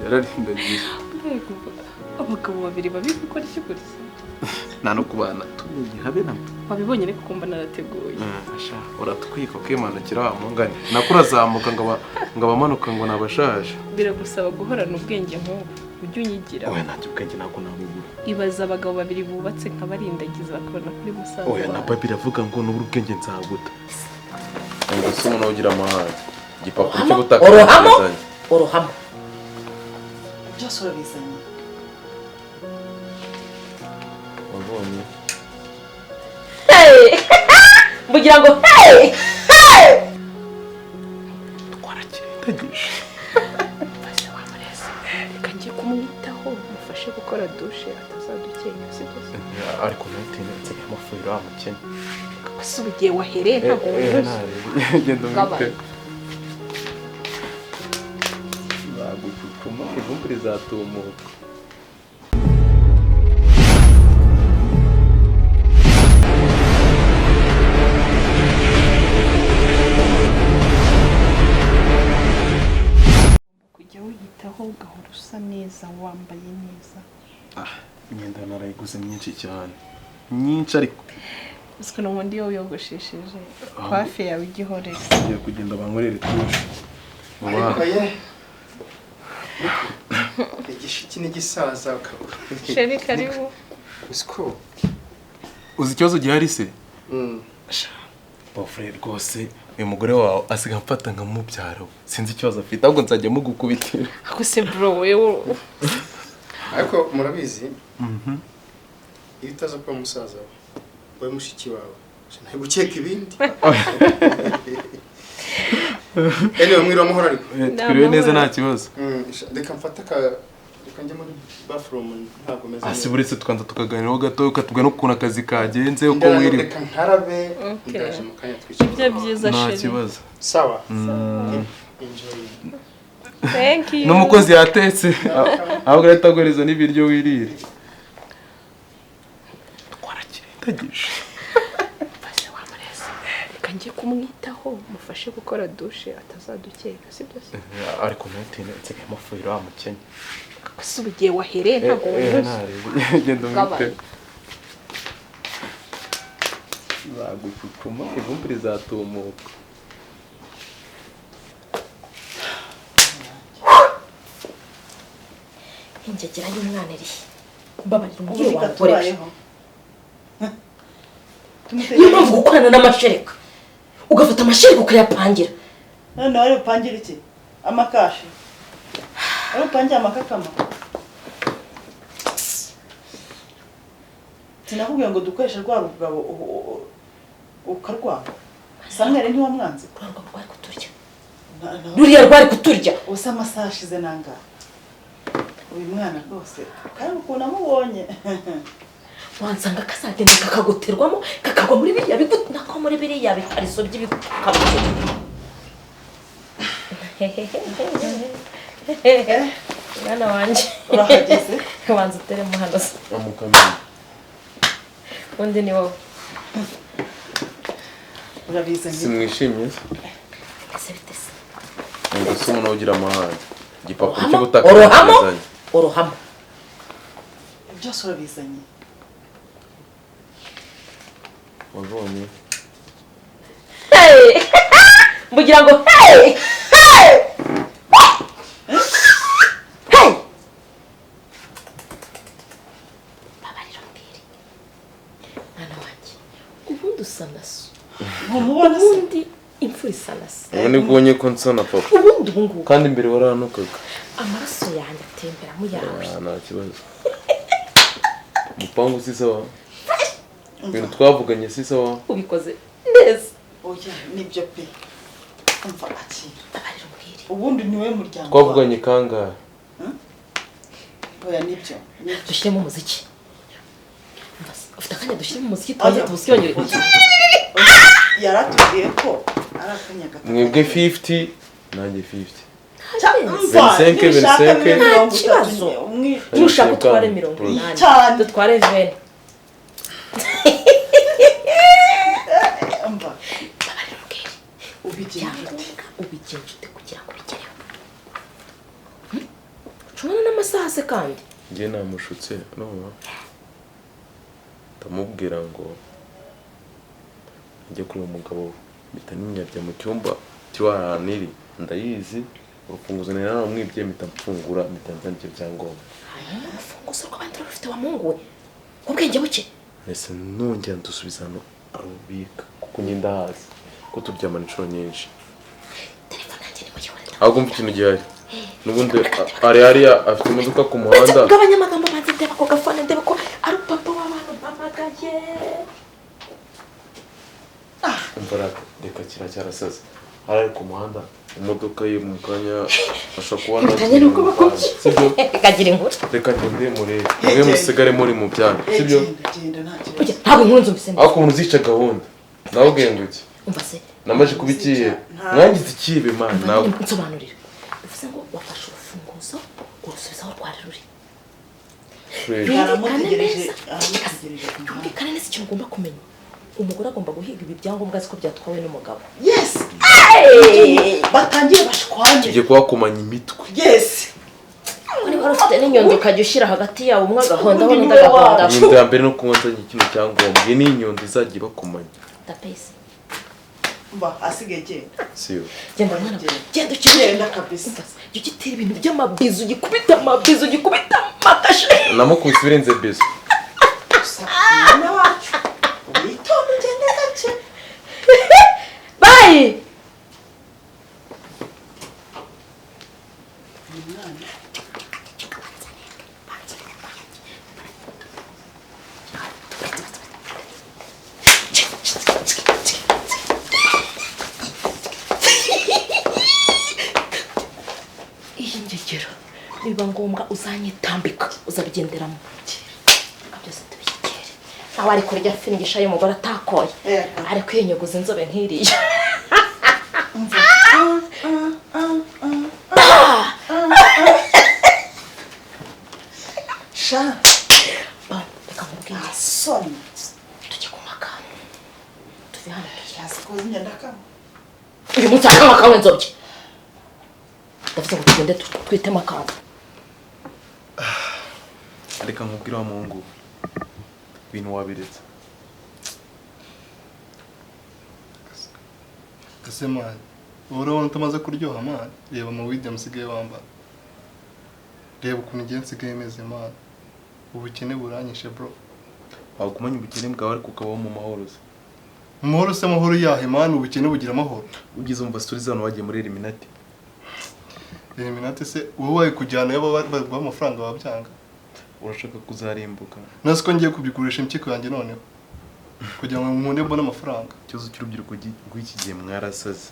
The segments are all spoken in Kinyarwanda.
yararindagiye. Abagabo babiri babi gukora iki kurisa? Nta no kubana tumenye habe na wabibonye ariko kumba narateguye. Asha uratwika kwimanukira wa mungane nakurazamuka ngo abamanuka ngo nabashaje. Biragusaba guhorana ubwenge nk'ubu ujye unyigira. Oya ntabyo ubwenge ntabwo nabubura. Ibaza abagabo babiri bubatse nkabarindagiza bakabona kuri musaza. Oya na babi iravuga ngo nubura ubwenge nzaguta. Ngo se umuntu ugira amahane igipapuro cyo gutaka orohamo byose urabizanye wabonye mbugira ngo twarakirindagije base wamureza reka ngiye kumwitaho mufashe gukora dushe atazadukenya sibyo se ariko natinetse amafuriro amukenya asubiye wahereye ntabwo genda mwite bagutuma ivumbi rizatumuka. kujya wiyitaho ugahora usa neza wambaye neza. Imyenda narayiguze myinshi cyane nyinshi ariko Usko no ndi yo yogoshesheje kwafe yawe igihorere. Ngiye kugenda bankorere tushe. Mubaye igishiki n'igisaza akabura. Sheri karibu. Usko uzi ikibazo gihari se? Bofre rwose uyu mugore wawe asiga mfata nka mubyaro sinzi ikibazo afite ahubwo nzajya mugukubitira. Ako se bro wewe ariko murabizi iyo utaza kwa musaza we mushiki wawe nawe gukeka ibindi. Ene mwira muhora ariko twiriwe neza nta kibazo. Reka mfata reka njye muri bathroom ntabwo meze. Asiburitse twanza tukaganiraho gato ukatubwa no kuntu akazi kagenze uko wiri. Reka nkarabe ndaje mu kanya twicara. ibyo byiza Nta sheri. kibazo. Sawa. Enjoy. Thank you. N'umukozi yatetse ahubwo retagoriza n'ibiryo wirire. Twarakirindagije. Base wamureza reka ngiye kumwitaho mufashe gukora dushe atazadukeka sibyo se Ariko natinetse amafuriro amukenya asubiye wahereye ntabwo genda mwite bagutuma ivumbi rizatumuka. ingegera y'umwana iri mbabarira umubyeyi wakoresha niyo mpamvu gukorana n'amashereka ugafata amashereka ukayapangira. None wari upangira iki? Amakashi. Wari upangira amakakama. Sinakubwiye ngo dukoreshe rwa rugabo ukarwanga. Samwere ntiwa mwanzi. Urarwa rwari kuturya. Ruriya rwari kuturya. Usa amasaha ashize nanga. Uyu mwana rwose kandi ukuntu amubonye. Wansanga kazagenda kakaguterwamo kakagwa muri biriya bigutu nako muri biriya bikariso by'ibikabuye. Mwana wanje urahageze wanze uteremo hano se Amukamenya. undi ni wowe urabizanye. Simwishimye. ese bitese Ngo se umuntu ugira amahane igipapuro cyo gutaka orohamo byose urabizanye. wabonye mbugira ngo babarira mbere mwana wanjye ubundi usa na so Ntumubona se? ubundi imfura isa na so ubu nibwonye ko nsona papa ubundi ubungubu kandi imbere waranukaga. amaraso yanjye atembera mu yawe. Nta kibazo. Umupangu si sawa ibintu twavuganye si sawa ubikoze neza. Oya nibyo pe. Umva akira. babarira mbere Ubundi niwe muryango. twavuganye kangahe? Oya nibyo. dushyiremo umuziki. ufite akanya dushyiremo umuziki twaze tuwusyongere. Yaratubwiye ko ari akanya gato. Mwebwe 50 nanjye 50. nta kibazo nushaka utware 80 dutware 20. Umva babarira mbere ubigira byangombwa ubigenje ute kugira ngo bigereho ucumana n'amasaha se kandi njye namushutse no ndamubwira ngo njye kuri uwo mugabo mpita ninyabya mu cyumba cy'ahaniri ndayizi urufunguzo nari naramwibye mpita mfungura mpita nzanira ibyangombwa hanyuma urufunguzo rw'abandi rufite wa mungu we ubwenge buke ese nongera dusubiza hano arubika kuko njye ndahazi ko turyamana inshuro nyinshi telefone yanjye ni mu gihorera ahubwo mfite ikintu gihari n'ubundi ari hariya afite imodoka ku muhanda bw'abanyamagambo banze ndeba ko gafone ndeba ko ari papa w'abantu mpamagaye umva reka kiracyarasaze ari ku muhanda imodoka ye mu kanya ashobora kuba bitanye nuko bakuki sibyo kagira inkuru reka ngende murebe mwe musigare muri mu byaro sibyo genda nta kibazo ntabwo inkuru nzumvise aho ukuntu uzica gahunda nawe ubwenguke umva se namaze kubikiye mwangize ikibe man nawe nsobanurira bivuze ngo wafashe urufunguzo urusubizaho rwari ruri aramutegereje yumvikane neza ikintu ugomba kumenya umugore agomba guhiga ibi byangombwa azi ko byatwawe n'umugabo yes batangiye bashwanye tugiye kubakomanya imitwe yes niba wari ufite n'inyundo ukajya ushyira hagati yabo umwe agahondaho n'undi agahondaho inyundo ya mbere no kunywa nzanye kino cyangombwa iyi ni inyundo izajya ibakomanya tapesi mba asigaye genda siyo genda mwana genda ukigenda kabisa jya ugitera ibintu by'amabizu ugikubita amabizu ugikubita amakashe namukubise ibirenze bizo mwana wacu witonde ugende gake bayi iyi ngegero biba ngombwa uzanyitambika uzabigenderamo byose tubishyikire nawe ari kurya finisha y'umugore atakoye ariko iyo nyogoza inzobe nk'iriya sha reka nkubwire soni tujye ku makano tuve hano yasikoze nyandaka uyu munsi akanywa kawe nzobye ndavuze ngo tugende twitemo akantu reka nkubwire wa muhungu ibintu wabiretse ese mani wowe urabona utamaze kuryoha mani reba amawide musigaye wambara reba ukuntu igihe nsigaye meze mani ubukene buranyishe bro wagumanye ubukene bwawe ariko ukabaho mu mahoro se amahoro se amahoro yahe mani ubukene bugira amahoro ugize umva stories zano wagiye muri Illuminati Illuminati se wowe wayi kujyana yaba baguha amafaranga wabyanga urashaka kuzarimbuka nasi ko ngiye kubigurisha impyiko yanjye noneho kugira ngo nkunde mbone amafaranga ikibazo cy'urubyiruko rw'iki gihe mwarasaze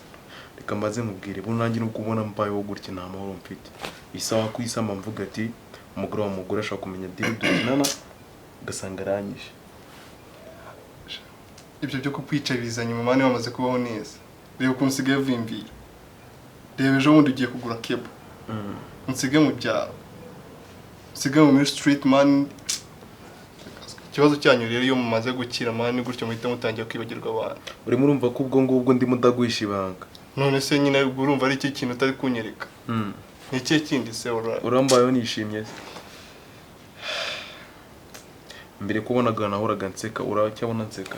reka mbaze mubwire bo nanjye no kubona mbayeho gutya nta mahoro mfite isaha ku isama mvuga ati umugore wa mugore ashaka kumenya diri dukinana ugasanga aranyishe ibyo byo kukwicariza nyuma mani bamaze kubaho neza reba ukuntu usigaye vimvira reba ejo bundi ugiye kugura kebo unsige mu byaro usige muri street man ikibazo cyanyu rero iyo mumaze gukira mani gutyo muhita mutangiye kwibagirwa abantu urimo urumva ko ubwo ngubwo ndimo ndaguhisha ibanga none se nyine urumva ari iki kintu utari kunyereka ni ikihe kindi se urambayeho nishimye se mbere kubonaga nahoraga nseka uracyabona nseka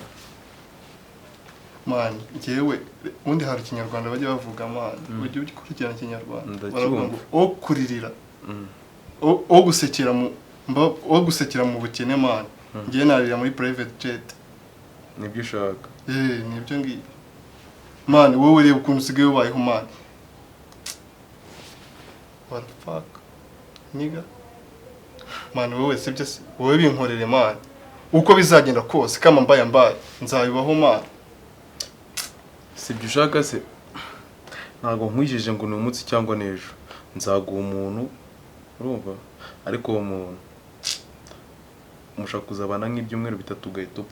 mani njyewe ubundi hari ikinyarwanda bajya bavuga mani ujya ukurikirana ikinyarwanda baravuga ngo o kuririra o gusekera mu bukene mani ngiye narira muri private jet nibyo ushaka nibyo ngibyo mani wowe reba ukuntu usigaye ubayeho mani what the fuck niga mani wowe sibyo se wowe binkorere mani uko bizagenda kose kama mbaye nzabibaho mani sibyo ushaka se ntabwo nkwijije ngo ni umunsi cyangwa n'ejo nzaguha umuntu urumva ariko uwo muntu mushaka kuzabana nk'ibyumweru bitatu ugahita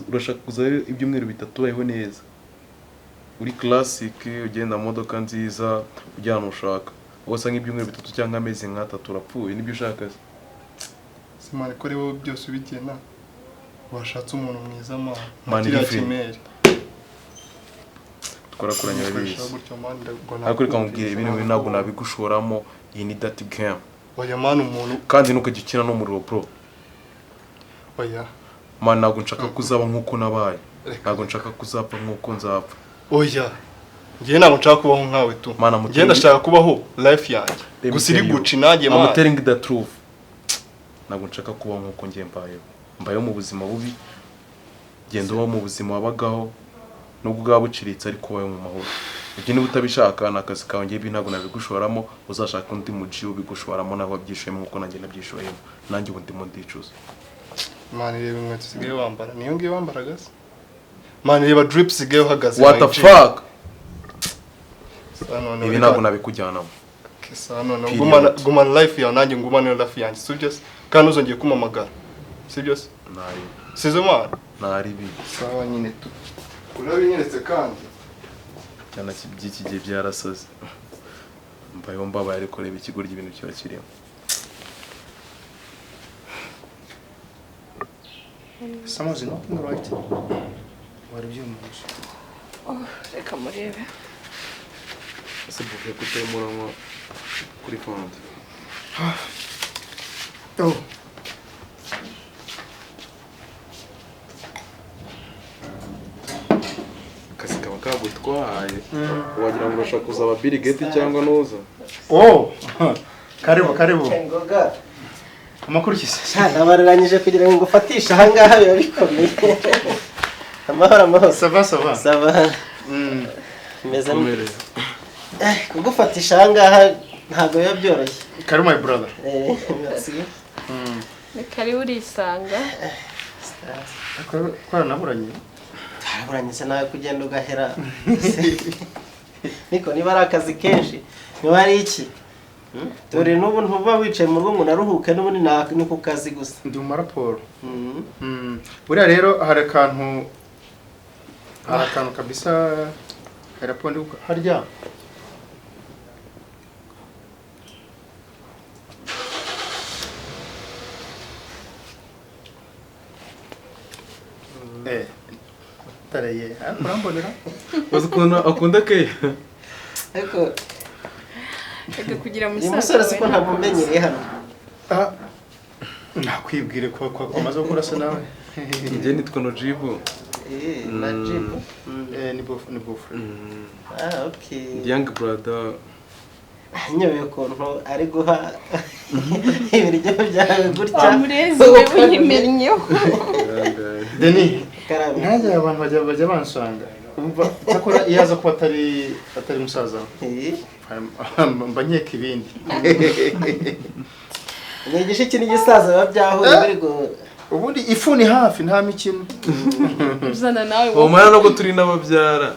urashaka kuzayo ibyumweru bitatu ubayeho neza uri classic ugenda mu modoka nziza ujyana ushaka wose nk'ibyumweru bitatu cyangwa amezi nk'atatu urapfuye nibyo ushaka se simane ko rero byose ubigena washatse umuntu mwiza mani twarakuranye Nkoresha babizi gutyo man ariko reka nkubwire ibintu bimwe ntabwo nabigushoramo iyi ni dirty game oya man umuntu kandi ntukajya ukina n'umuriro bro oya man ntabwo nshaka kuzaba nk'uko nabaye ntabwo nshaka kuzapfa nk'uko nzapfa oya njye ntabwo nshaka kubaho nkawe tu Mana, njye ndashaka kubaho life yanjye gusa iri guca nanjye man I'm telling the truth ntabwo nshaka kubaho nk'uko njye mbayeho mu buzima bubi genda uba mu buzima wabagaho nubwo bwaba buciritse ariko ubayeho mu mahoro ibyo niba utabishaka ni akazi kawe njye ntabwo nabigushoramo uzashaka undi muji ubigushoramo nawe wabyishoyemo nk'uko nanjye nabyishoyemo nanjye ubu ndimo ndicuza man reba inkweto usigaye wambara niyo ngiyo wambaraga se man reba drip usigaye uhagaze what the fuck ibi ntabwo nabikujyanamo nabikujyanamo gumana life yawe nanjye ngumane life yanjye sibyo se kandi uzongeye kumamagara sibyo se ntari sizo man ntaribi sawa nyine tu urabinyeretse kandi cyane by'iki gihe byarasaze mbayeho mbabaye ariko reba ikigo ry'ibintu kiba kirimo Someone's knocking right. Warabyumvise. reka murebe ese buvuye kutemuranwa kuri konti Oh. akazi kaba kagutwaye wagira ngo urashaka kuzaba Bill Gates cyangwa nuza Oh. Karibu. ngoga Amakuru kise. nabararanyije kugira ngo ngufatishe aha ngaha biba bikomeye amahoro Sava. saba meze umereye kugufatisha aha ngaha ntabwo biba byoroshye Karibu my brother. merci ni kari urisanga Kwa naburanye. uranyise nawe kugenda ugahera niko niba ari akazi kenshi niba ari iki dore n'ubu ntuba wicaye mu rugo ngo naruhuke n'ubundi ni ku kazi gusa Ndi mu raporo. Buriya rero hari akantu kabisa harapondi harya. Tareye. Urambonera? uzi ukuntu akunda ke ariko reka kugira uyu musaza musore siko ntamumenyereye hano Nakwibwire ko amaze gukora se nawe. njye nitwa Nojibu na jibu Ni bofre. okay the young brother nyobeye ukuntu ari guha ibiryo byawe gutya wamurezi we uyimennyeho Deni. Karame. Ntajya abantu bajya bansanga. Umva cyakora iyo aza kuba atari musaza. Mba nkeka ibindi. Ni igice kinini gisaza biba byahuye biri go Ubundi ifu ni hafi nta mikino. uzana nawe umwana nubwo turi n'ababyara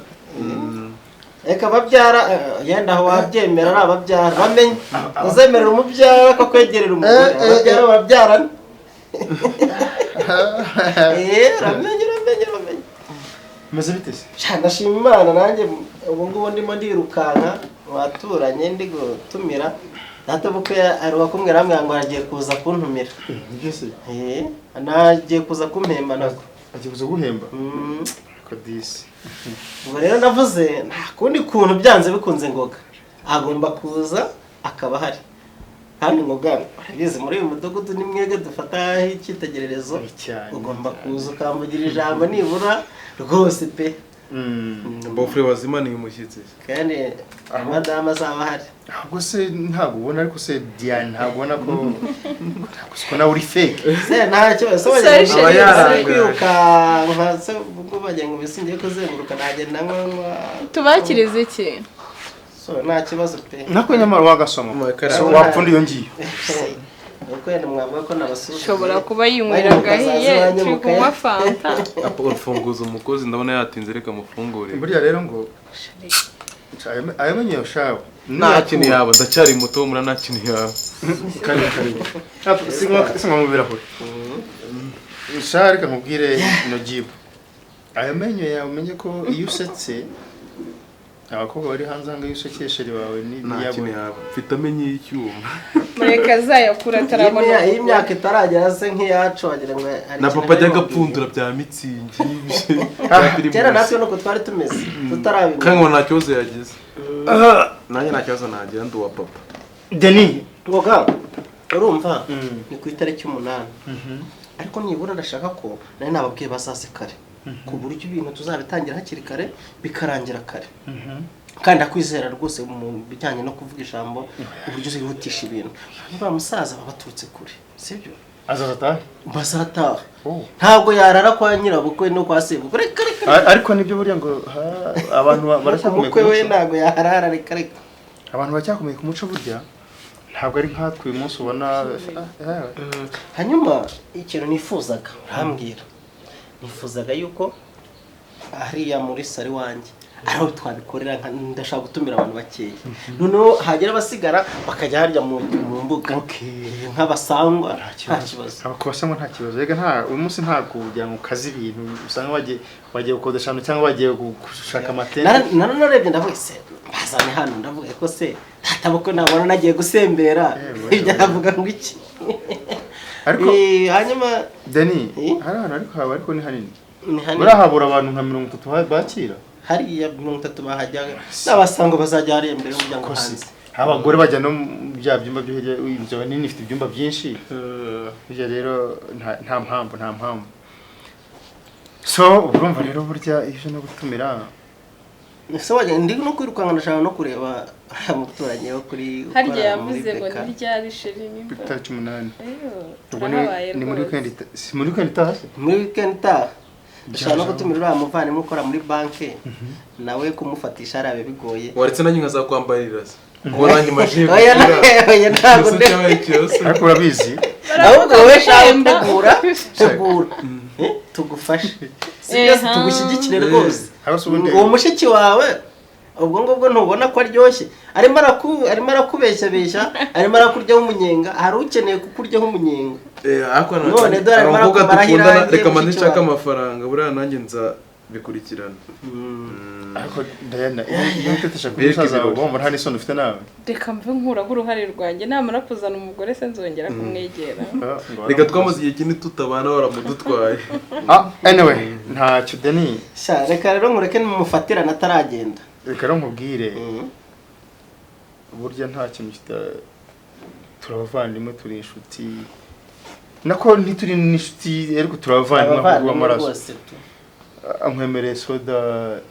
reka babyara yenda aho wabyemera ari ababyara bamenye uzemerera umubyara ko kwegerera umugore ababyara babyarana ramenye Meze bite se? ndashima Imana nanjye ubu ngubu ndimo ndirukanka waturanye ndi gutumira data bukwe aruka kumwera hamwe ngo agiye kuza kuntumira Nibyo se? nagiye kuza kumpemba nako Agiye kuza guhemba. Kodisi. ubwo rero navuze nta kundi kuntu byanze bikunze ngoga agomba kuza akaba hari kandi ngoga urabizi muri uyu mudugudu ni mwege dufata icyitegererezo ugomba kuza ukamvugira ijambo nibura rwose pe bofre wazimaniye umushyitsi kandi madamu azaba ahari Ahubwo se ntabwo ubona ariko se Diane ntabwo ubona ko nawe uri fake. se nta kibazo kwirukanka se ubwo bagira ngo bisingiye kuzenguruka nagenda nkanywa tubakirize iki so nta kibazo pe Nako nyamara wagasoma. So wapfundi iyo ngiyo. nuko yenda mwavuga ko nabasuje ushobora kuba yinywera gahiye turi kunywa fanta urufunguzo umukozi ndabona yatinze reka mufungure Buriya rero ngo ayamenye shawe. nta kintu yaba ndacyari muto mura nta kintu yaba Karibu. Singa mu birahure. Reka nkubwire Nojibu. Ayamenye yawe umenye ko iyo usetse abakobwa bari hanze hanga y'isokesheri wawe ni nta kintu yaba mfite amenye y'icyuma mureka azayakura atarabona iyi myaka itaragera se nk'iyacu wagira ngo na papa ajya agapfundura bya mitsingi kera natwe nuko twari tumeze tutarabimenya kandi ngo nta kibazo yagize nanjye nta kibazo nagira ndi uwa papa Denis ngoga urumva ni ku itariki 8 ariko nibura ndashaka ko nari nababwiye bazaze kare ku buryo ibintu tuzabitangira hakiri kare bikarangira kare kandi akwizera rwose mu bijyanye no kuvuga ijambo uburyo zihutisha ibintu niba musaza babaturutse kure sibyo azazataha bazataha ntabwo yarara kwa nyirabukwe no kwa sebukwe ariko nibyo buriya ngo abantu baracyakomeye ku we ntabwo yarara reka abantu baracyakomeye ku muco burya ntabwo ari nkatwe uyu munsi ubona hanyuma ikintu nifuzaga urambwira nifuzaga yuko hariya muri sari wanjye aho twabikorera ndashaka gutumira abantu bakeya noneho hagera abasigara bakajya harya mu mbuga nk'abasangwa nta kibazo abakobasangwa nta kibazo rega nta uyu munsi ntabwo ujya mu kazi ibintu usanga bagiye gukodesha hano cyangwa bagiye gushaka amatente narebye ndavuga se bazane hano ndavuga ko se databukwe nabona nagiye gusembera ibyavuga ngo iki ariko hanyuma Denis hari ahantu ariko haba ariko ni hanini barahabura abantu nka 30 bakira hariya 30 bahajyaga n'abasanga bazajya hariya imbere y'umuryango hanze abagore bajya no bya byumba byo hirya inzu nini ifite ibyumba byinshi bijya rero nta mpamvu so urumva rero burya iyo no gutumira so wajya ndi no kwirukanka ndashaka no kureba umuturanye wo kuri harya yavuze ngo ntiryari sheri nimba tariki 8 ubwo ni muri weekend itaha muri weekend itaha ndashaka no gutumira uriya muvandimwe ukora muri banki nawe kumufatisha arabe bigoye waretse nanjye nkazakwambarira se kuba nanjye majiye oya ntabwo ariko urabizi ahubwo wowe shaka tegura tugufashe sibyo tugushyigikire rwose uwo mushiki wawe ubwo ngubwo ntubona ko aryoshye arimo arakubeshya arimo arakuryaho umunyenga hari ukeneye kukuryaho umunyenga none dore arimo arakubara reka mande nshaka amafaranga buriya nanjye nzabikurikirana ariko Diana iyo utetesha ku musaza wawe ubwo nta n'isoni ufite nawe reka mve nkuraho uruhare rwanjye namara kuzana umugore se nzongera kumwegera reka twamaze igihe kinini tutabana waramudutwaye anyway ntacyo Denis reka rero nkureke numufatirana ataragenda reka rero nkubwire burya nta kintu turabavandimwe turi inshuti nako ntituri n'inshuti ariko turabavandimwe w'amaraso nkwemereye soda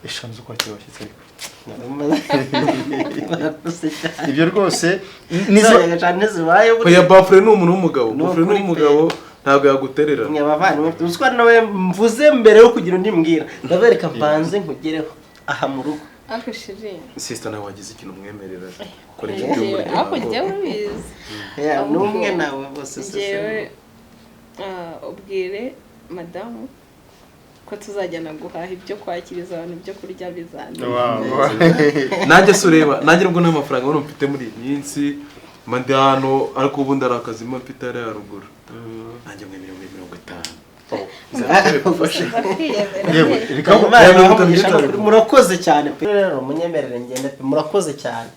5 zo kwakira abashyitsi ariko ibyo rwose nizaga cyane zibaye oya bafure ni umuntu w'umugabo bafure ni umugabo ntabwo yaguterera nyabavandimwe uzwa nawe mvuze mbere yo kugira undi mbwira ndabereka mbanze nkugereho aha mu rugo ako shiri sister nawe wagize ikintu umwemerera kora ibyo by'umuryango ako jya ubizi n'umwe nawe bose jewe ubwire madamu ko tuzajyana guhaha ibyo kwakiriza abantu ibyo kurya bizana nanjye sureba nanjye nubwo nta mafaranga bano mfite muri iyi minsi mandano ariko ubundi ari akazi mba mfite ari haruguru nanjye mwe 50 murakoze cyane rero munyemerere ngende murakoze cyane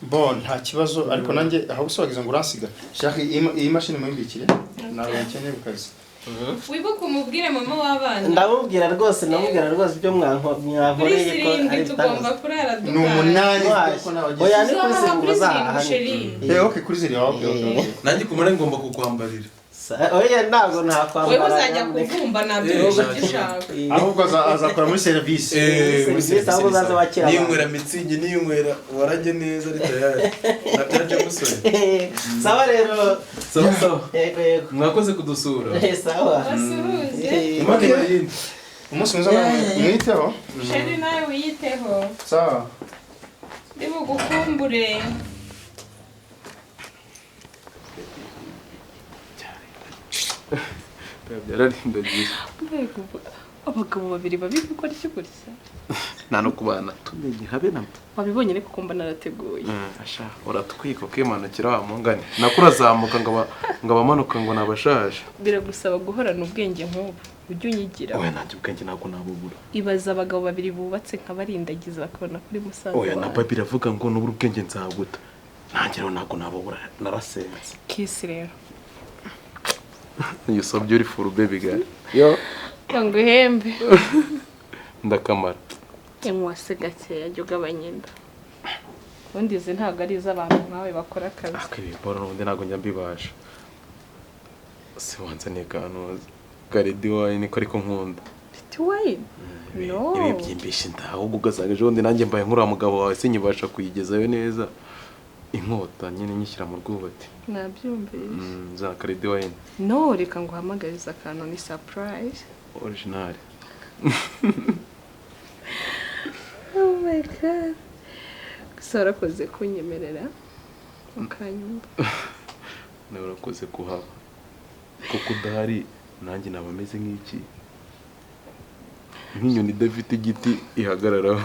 nta kibazo ariko nanjye aho usobagiza ngo uransiga shaka iyi mashini muyimbikire nawe nkeneye bukazi wibuke umubwire mama w'abana ndamubwira rwose ibyo mwankoreye ko ari tugomba kurara ni 8 kuko nawe oya ni kuri zirindwi zaha okay kuri zirindwi nanjye kumara ngomba kukwambarira oya ntabwo ntakwambara wewe uzajya kuvumba nabyo ugishaka ahubwo azakora muri service muri service aho uzaza wakira niyunywera mitsingi niyunywera warajye neza ari tayari nabyaje gusore sawa rero sawa mwakoze kudusura sawa basuhuze umunsi mwiza mwiteho sheri nawe wiyiteho sawa ndibugukumbure byararindagiye abagabo babiri babi gukora iki gutya nta no kubana tumenye habe na wabibonye ariko kumba narateguye asha uratwika ukimanukira wa mungane nakura zamuka ngo abamanuka ngo nabashaje biragusaba guhorana ubwenge nk'ubu ujye unyigira oya nanjye ubwenge ntabwo nabubura ibaza abagabo babiri bubatse nkabarindagiza bakabona kuri musaza oya na wawe babi iravuga ngo nubura ubwenge nzaguta nanjye rero ntabwo nabubura narasenze kisi rero you so beautiful baby girl yo ngo uhembe ndakamara inkwase gakeya jya ugabanya inda ubundi izi ntabwo ari iz'abantu nkawe bakora akazi akibibora n'ubundi ntabwo njya mbibasha si wanzaniye kanoza garidi wayi niko ariko nkunda iti wayini no ibi byimbisha inda ahubwo ugasanga ejo bundi nanjye mbaye nk'uriya mugabo wawe sinyibasha kuyigezayo neza inkota nyine nyishyira mu rwubati nabyumvise za garidi wayi no reka ngo uhamagarize akantu ni surprise original oh my god gusa warakoze kunyemerera ukanyumva nawe urakoze kuhaba kuko udahari nanjye naba ameze nk'iki nk'inyoni idafite igiti ihagararaho